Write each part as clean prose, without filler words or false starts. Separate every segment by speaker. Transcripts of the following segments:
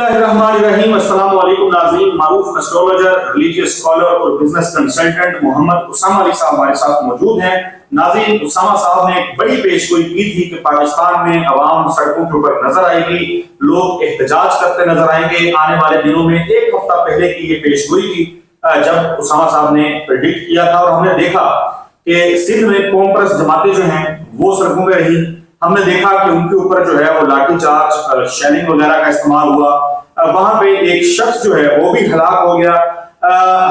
Speaker 1: बिस्मिल्लाहिर्रहमानिर्रहीम। अस्सलाम वालेकुम नाज़रीन। मारूफ एस्ट्रोलॉजर, रिलीजियस स्कॉलर और बिजनेस कंसल्टेंट मोहम्मद उसामा अली साहब हमारे साथ मौजूद हैं। नाज़रीन, उसामा साहब ने एक बड़ी पेशगोई की थी कि पाकिस्तान में अवाम सड़कों के ऊपर नजर आएगी, लोग एहतजाज करते नजर आएंगे आने वाले दिनों में। एक हफ्ता पहले की ये पेशगोई थी जब उसामा साहब ने प्रेडिक्ट किया था, और हमने देखा कि सिंध में कॉम्प्रेस जमातें जो हैं वो सड़कों पर रही। हमने देखा कि उनके ऊपर जो है वो लाठीचार्ज, शेलिंग वगैरह का इस्तेमाल हुआ। वहां पे एक शख्स जो है वो भी हलाक हो गया।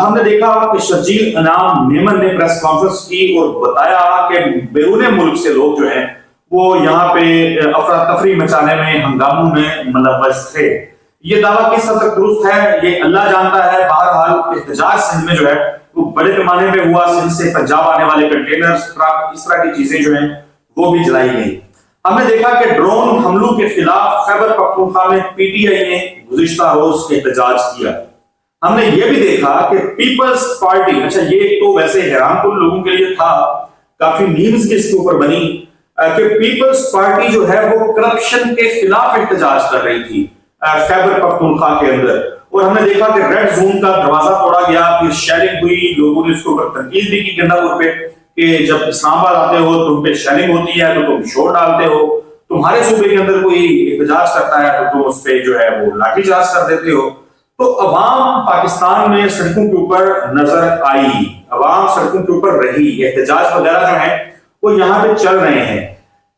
Speaker 1: हमने देखा कि शर्जील इनाम मेमन ने प्रेस कॉन्फ्रेंस की और बताया कि बैरून मुल्क से लोग जो हैं वो यहाँ पे अफरा तफरी मचाने में, हंगामों में मुलव्वस थे। ये दावा किस हद तक दुरुस्त है ये अल्लाह जानता है। बहरहाल एहतजाज सिंध में जो है वो बड़े पैमाने पे हुआ। सिंध से पंजाब आने वाले कंटेनर्स, ट्रक, इस तरह की चीजें जो हैं वो भी जलाई गई। हमने देखा कि ड्रोन हमलों के खिलाफ खैबर पख्तूनख्वा में पीटीआई ने गुज़िश्ता रोज एहतजाज किया। हमने ये भी देखा कि पीपल्स पार्टी, अच्छा ये तो वैसे हैरानकुन लोगों के लिए था, काफी मीम्स भी इसके ऊपर बनी कि पीपल्स पार्टी जो है वो करप्शन के खिलाफ एहतजाज कर रही थी खैबर पख्तूनख्वा के अंदर। और हमने देखा कि रेड जोन का दरवाजा तोड़ा गया, फिर शेयरिंग हुई, लोगों ने उसके ऊपर तनकीद भी की गंडापुर पे कि जब इस्लामाबाद आते हो तुम पे शेयरिंग होती है तो तुम शोर डालते हो, तुम्हारे सूबे के अंदर कोई एहतजाज करता है तो तुम उस पे जो है वो लाठीचार्ज कर देते हो। तो अवाम पाकिस्तान में सड़कों के ऊपर नजर आई, अवाम सड़कों के ऊपर रही, एहतजाज वगैरह जो है वो यहाँ पे चल रहे हैं।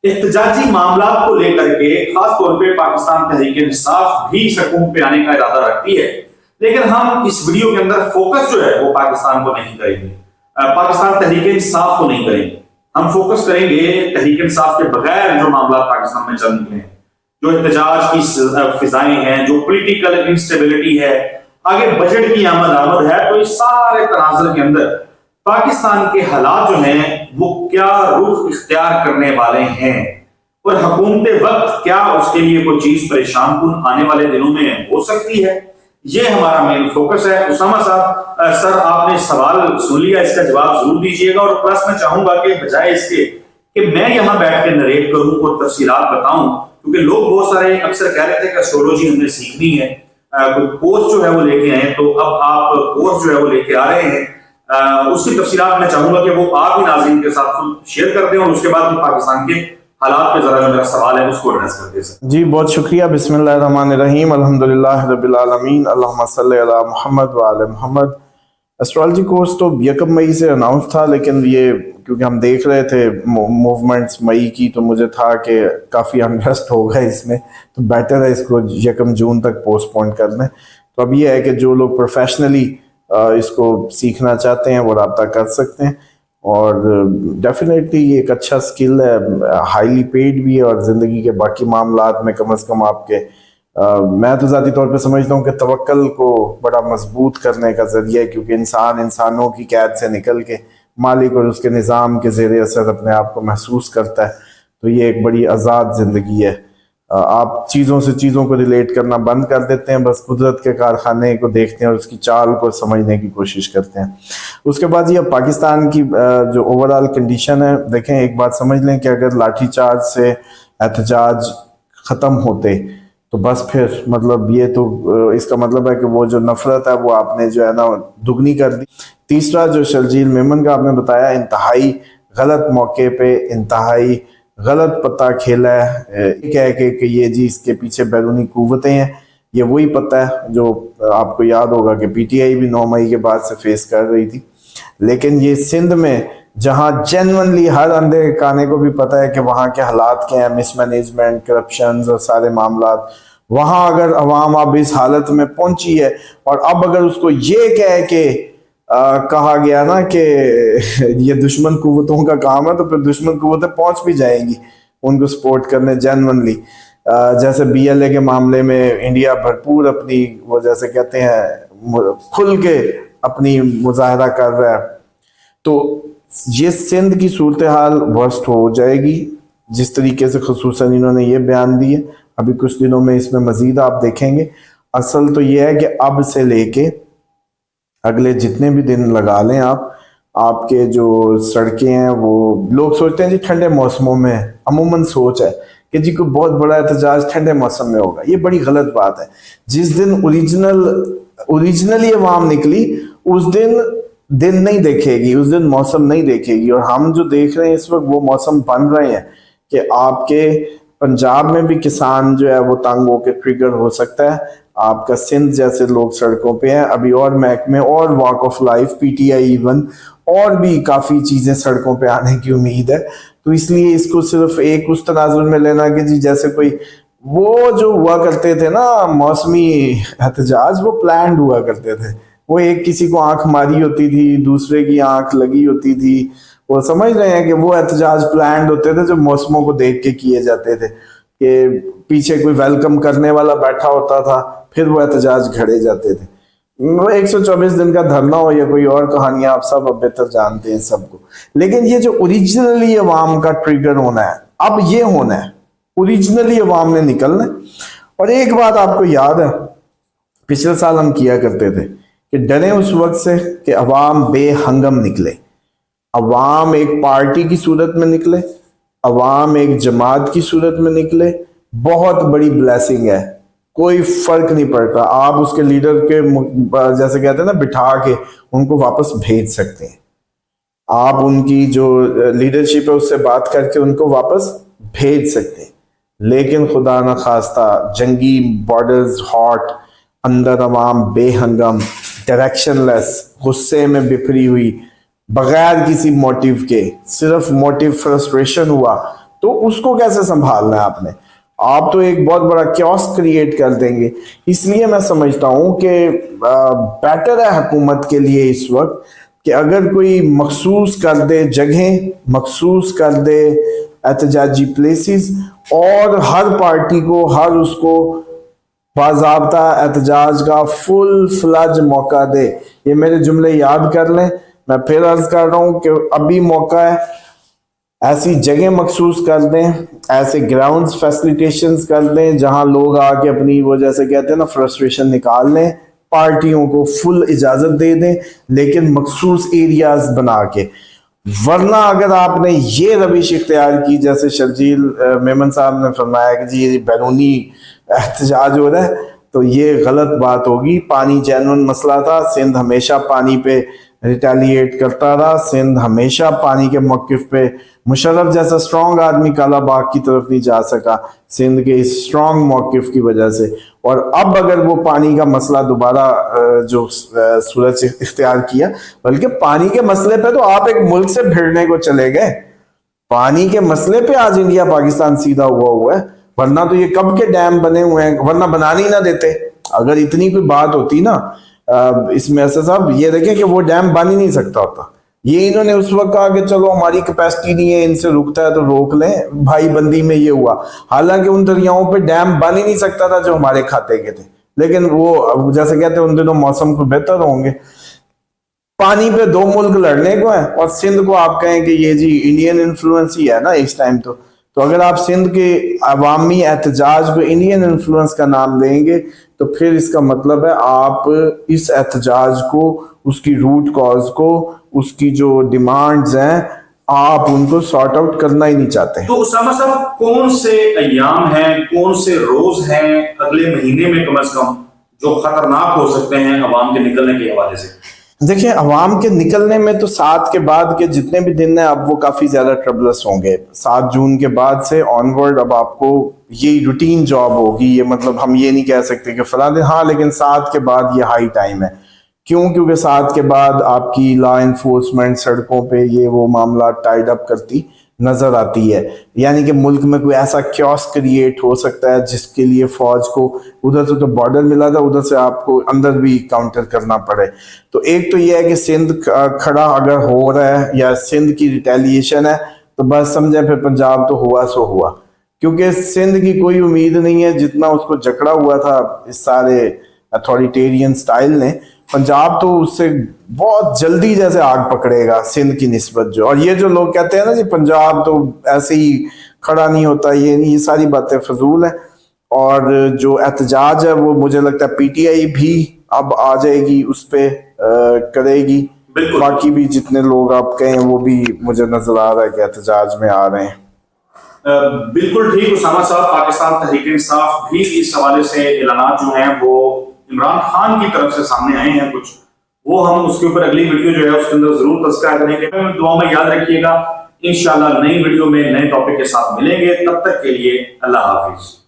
Speaker 1: एहतजाजी मामला को लेकर के खास तौर पे पाकिस्तान तहरीक इंसाफ भी सड़कों पे आने का इरादा रखती है, लेकिन हम इस वीडियो के अंदर फोकस जो है वो पाकिस्तान को नहीं करेंगे, पाकिस्तान तहरीक इंसाफ को नहीं करेंगे। हम फोकस करेंगे तहरीक इंसाफ के बगैर जो मामला पाकिस्तान में चल निकले हैं, जो एहतजाज की फिजाएं हैं, जो पॉलिटिकल इंस्टेबिलिटी है, आगे बजट की आमद है। तो इस सारे तनाज़ुर के अंदर पाकिस्तान के हालात जो हैं वो क्या रुख इख्तियार करने वाले हैं, और हुकूमत वक्त क्या उसके लिए कोई चीज परेशान कुन आने वाले दिनों में हो सकती है, ये हमारा मेन फोकस है। उसामा साहब, सर आपने सवाल सुन लिया, इसका जवाब जरूर दीजिएगा। और प्लस मैं चाहूंगा कि बजाय इसके कि मैं यहाँ बैठ के नरेट करूं और तफसीलात बताऊं, क्योंकि लोग बहुत सारे अक्सर कह रहे थे कि एस्ट्रोलॉजी हमने सीखनी है, कोई कोर्स जो है वो लेके आए, तो अब आप कोर्स जो है वो लेके आ रहे हैं। उसकी तफसीलात मैं चाहूंगा कि वो आप ही नाज़रीन के साथ शेयर कर दें, और उसके बाद पाकिस्तान के हालात पे जरा जो मेरा सवाल है उसको एड्रेस कर दे सर।
Speaker 2: जी बहुत शुक्रिया। बिस्मिल्लाहिर्रहमानिर्रहीम, अल्हम्दुलिल्लाह रब्बिल आलमीन, अल्लाहुम्मा सल्ली अला मुहम्मद व आले मुहम्मद। एस्ट्रोलॉजी कोर्स तो 1 मई से अनाउंस था, लेकिन ये क्योंकि हम देख रहे थे मूवमेंट्स मई की, तो मुझे था कि काफ़ी अनरेस्ट होगा इसमें, तो बेटर है इसको 1 जून तक पोस्टपोन कर दें। तो अब ये है कि जो लोग प्रोफेशनली इसको सीखना चाहते हैं वो रब्ता कर सकते हैं, और डेफिनेटली ये एक अच्छा स्किल है, हाईली पेड भी है, और ज़िंदगी के बाकी मामलात में कम से कम आपके मैं तो ज़ाती तौर पे समझता हूँ कि तवक्कल को बड़ा मजबूत करने का ज़रिया है, क्योंकि इंसान इंसानों की कैद से निकल के मालिक और उसके निज़ाम के ज़ेरे असर अपने आप को महसूस करता है। तो ये एक बड़ी आज़ाद ज़िंदगी है। आप चीज़ों से चीज़ों को रिलेट करना बंद कर देते हैं, बस कुदरत के कारखाने को देखते हैं और उसकी चाल को समझने की कोशिश करते हैं। उसके बाद ये पाकिस्तान की जो ओवरऑल कंडीशन है, देखें एक बात समझ लें कि अगर लाठीचार्ज से एहतजाज ख़त्म होते तो बस फिर मतलब ये तो इसका मतलब है कि वो जो नफरत है वो आपने जो है ना दुगनी कर दी। तीसरा जो शर्जील मेमन का आपने बताया, इंतहाई गलत मौके पे इंतहाई गलत पता खेला है, कह के कि ये जी इसके पीछे बैरूनी कुव्वतें हैं। ये वही पता है जो आपको याद होगा कि पीटीआई भी 9 मई के बाद से फेस कर रही थी। लेकिन ये सिंध में जहाँ जेन्युइनली हर अंधे काने को भी पता है कि वहाँ के हालात क्या हैं, मिसमैनेजमेंट, करप्शन और सारे मामलात, वहाँ अगर अवाम अब इस हालत में पहुंची है, और अब अगर उसको ये कह के कहा गया ना कि ये दुश्मन कुव्वतों का काम है, तो फिर दुश्मन कुव्वतें पहुंच भी जाएंगी उनको सपोर्ट करने जेन्युइनली। जैसे बीएलए के मामले में इंडिया भरपूर अपनी वो जैसे कहते हैं खुल के अपनी मुजाहरा कर रहा है। तो ये सिंध की सूरत हाल वर्स्ट हो जाएगी जिस तरीके से खुसूसन इन्होंने ये बयान दिए। अभी कुछ दिनों में इसमें मजीद आप देखेंगे। असल तो ये है कि अब से लेके अगले जितने भी दिन लगा लें आप, आपके जो सड़कें हैं वो लोग सोचते हैं जी ठंडे मौसमों में, अमूमन सोच है کہ جی کوئی بہت بڑا احتجاج ٹھنڈے موسم میں ہوگا. یہ بڑی غلط بات ہے. جس دن اوریجنلی عوام نکلی اس دن نہیں دیکھے گی, اس دن موسم نہیں دیکھے گی. اور ہم جو دیکھ رہے ہیں اس وقت وہ موسم بن رہے ہیں کہ آپ کے پنجاب میں بھی کسان جو ہے وہ تنگ ہو کے ٹریگر ہو سکتا ہے. آپ کا سندھ جیسے لوگ سڑکوں پہ ہیں ابھی, اور محکمے اور walk of life P T I even اور بھی کافی چیزیں سڑکوں پہ آنے کی امید ہے. تو اس لیے اس کو صرف ایک اس تناظر میں لینا کہ جی جیسے کوئی وہ جو ہوا کرتے تھے نا موسمی احتجاج, وہ پلانڈ ہوا کرتے تھے. وہ ایک کسی کو آنکھ ماری ہوتی تھی, دوسرے کی آنکھ لگی ہوتی تھی. وہ سمجھ رہے ہیں کہ وہ احتجاج پلانڈ ہوتے تھے جو موسموں کو دیکھ کے کیے جاتے تھے, کہ پیچھے کوئی ویلکم کرنے والا بیٹھا ہوتا تھا, پھر وہ احتجاج گھڑے جاتے تھے. 124 دن کا دھرنا ہو یا کوئی اور کہانیاں آپ سب اب بہتر جانتے ہیں سب کو. لیکن یہ جو اوریجنلی عوام کا ٹریگر ہونا ہے اب یہ ہونا ہے, اوریجنلی عوام نے نکلنا ہے. اور ایک بات آپ کو یاد ہے پچھلے سال ہم کیا کرتے تھے کہ ڈرے اس وقت سے کہ عوام بے ہنگم نکلے, عوام ایک پارٹی کی صورت میں نکلے, عوام ایک جماعت کی صورت میں نکلے, بہت بڑی بلیسنگ ہے. کوئی فرق نہیں پڑتا, آپ اس کے لیڈر کے جیسے کہتے ہیں نا بٹھا کے ان کو واپس بھیج سکتے ہیں. آپ ان کی جو لیڈرشپ ہے اس سے بات کر کے ان کو واپس بھیج سکتے ہیں. لیکن خدا نہ خواستہ جنگی بارڈرز ہاٹ, اندر عوام بے ہنگم, ڈائریکشن لیس, غصے میں بکھری ہوئی, بغیر کسی موٹیو کے, صرف موٹیو فرسٹریشن ہوا, تو اس کو کیسے سنبھالنا ہے آپ نے؟ آپ تو ایک بہت بڑا کیوس کریٹ کر دیں گے. اس لیے میں سمجھتا ہوں کہ بیٹر ہے حکومت کے لیے اس وقت کہ اگر کوئی مخصوص کر دے جگہیں, مخصوص کر دے احتجاجی پلیسز, اور ہر پارٹی کو ہر اس کو باضابطہ احتجاج کا فل فلج موقع دے. یہ میرے جملے یاد کر لیں, میں پھر عرض کر رہا ہوں کہ ابھی موقع ہے. ایسی جگہ مخصوص کر دیں, ایسے گراؤنڈز فیسلیٹیشنز کر دیں جہاں لوگ آ کے اپنی وہ جیسے کہتے ہیں نا فرسٹریشن نکال لیں. پارٹیوں کو فل اجازت دے دیں لیکن مخصوص ایریاز بنا کے. ورنہ اگر آپ نے یہ روش اختیار کی جیسے شرجیل میمن صاحب نے فرمایا کہ جی یہ بیرونی احتجاج ہو رہا ہے, تو یہ غلط بات ہوگی. پانی جینون مسئلہ تھا, سندھ ہمیشہ پانی پہ ریٹیلیٹ کرتا رہا, سندھ ہمیشہ پانی کے موقف پہ, مشرف جیسا اسٹرانگ آدمی کالا باغ کی طرف نہیں جا سکا سندھ کے اس اسٹرانگ موقف کی وجہ سے. اور اب اگر وہ پانی کا مسئلہ دوبارہ جو صورت اختیار کیا, بلکہ پانی کے مسئلے پہ تو آپ ایک ملک سے بھیڑنے کو چلے گئے, پانی کے مسئلے پہ آج انڈیا پاکستان سیدھا ہوا ہے. ورنہ تو یہ کب کے ڈیم بنے ہوئے ہیں, ورنہ بنانے ہی نہ دیتے. اگر اتنی کوئی بات ہوتی نا اس میں ایسا صاحب, یہ دیکھیں کہ وہ ڈیم بن ہی نہیں سکتا ہوتا. یہ انہوں نے اس وقت کہا کہ چلو ہماری کیپیسٹی نہیں ہے, ان سے رکتا ہے تو روک لیں. بھائی بندی میں یہ ہوا, حالانکہ ان دریاؤں پہ ڈیم بن ہی نہیں سکتا تھا جو ہمارے کھاتے کے تھے. لیکن وہ جیسے کہتے ہیں ان دنوں موسم کو بہتر ہوں گے, پانی پہ دو ملک لڑنے کو ہیں, اور سندھ کو آپ کہیں کہ یہ جی انڈین انفلوئنس ہی ہے نا اس ٹائم. تو اگر آپ سندھ کے عوامی احتجاج کو انڈین انفلوئنس کا نام دیں گے تو پھر اس کا مطلب ہے آپ اس احتجاج کو, اس کی روٹ کاز کو, اس کی جو ڈیمانڈز ہیں, آپ ان کو سارٹ آؤٹ کرنا ہی نہیں چاہتے.
Speaker 1: تو اسامہ صاحب کون سے ایام ہیں, کون سے روز ہیں اگلے مہینے میں کم از کم جو خطرناک ہو سکتے ہیں عوام کے نکلنے کے حوالے سے؟
Speaker 2: دیکھیں عوام کے نکلنے میں تو 7 کے بعد کے جتنے بھی دن ہیں اب وہ کافی زیادہ ٹربلس ہوں گے. 7 جون کے بعد سے آن ورڈ اب آپ کو یہی روٹین جاب ہوگی. یہ مطلب ہم یہ نہیں کہہ سکتے کہ فلاں دن, ہاں لیکن 7 کے بعد یہ ہائی ٹائم ہے. کیوں؟ کیونکہ 7 کے بعد آپ کی لا انفورسمنٹ سڑکوں پہ یہ وہ معاملات ٹائڈ اپ کرتی نظر آتی ہے. یعنی کہ ملک میں کوئی ایسا کیوس کریٹ ہو سکتا ہے جس کے لیے فوج کو ادھر سے تو بارڈر ملا تھا, ادھر سے آپ کو اندر بھی کاؤنٹر کرنا پڑے. تو ایک تو یہ ہے کہ سندھ کھڑا اگر ہو رہا ہے یا سندھ کی ریٹیلیشن ہے تو بس سمجھیں پھر پنجاب تو ہوا سو ہوا, کیونکہ سندھ کی کوئی امید نہیں ہے. جتنا اس کو جکڑا ہوا تھا اس سارے اتھارٹیرین سٹائل نے, پنجاب تو اس سے بہت جلدی جیسے آگ پکڑے گا سندھ کی نسبت جو. اور یہ جو لوگ کہتے ہیں نا جی پنجاب تو ایسے ہی کھڑا نہیں ہوتا, یہ ساری باتیں فضول ہیں. اور جو احتجاج ہے وہ مجھے لگتا ہے پی ٹی آئی بھی اب آ جائے گی, اس پہ کرے گی. باقی بھی جتنے لوگ آپ کہیں وہ بھی مجھے نظر آ رہا ہے کہ احتجاج میں آ رہے ہیں.
Speaker 1: بالکل ٹھیک اسامہ صاحب، پاکستان تحریک انصاف بھی اس حوالے سے اعلانات جو ہیں وہ عمران خان کی طرف سے سامنے آئے ہیں کچھ، وہ ہم اس کے اوپر اگلی ویڈیو جو ہے اس کے اندر ضرور تذکرہ کریں گے۔ دعا میں یاد رکھیے گا، انشاءاللہ نئی ویڈیو میں نئے ٹاپک کے ساتھ ملیں گے، تب تک کے لیے اللہ حافظ۔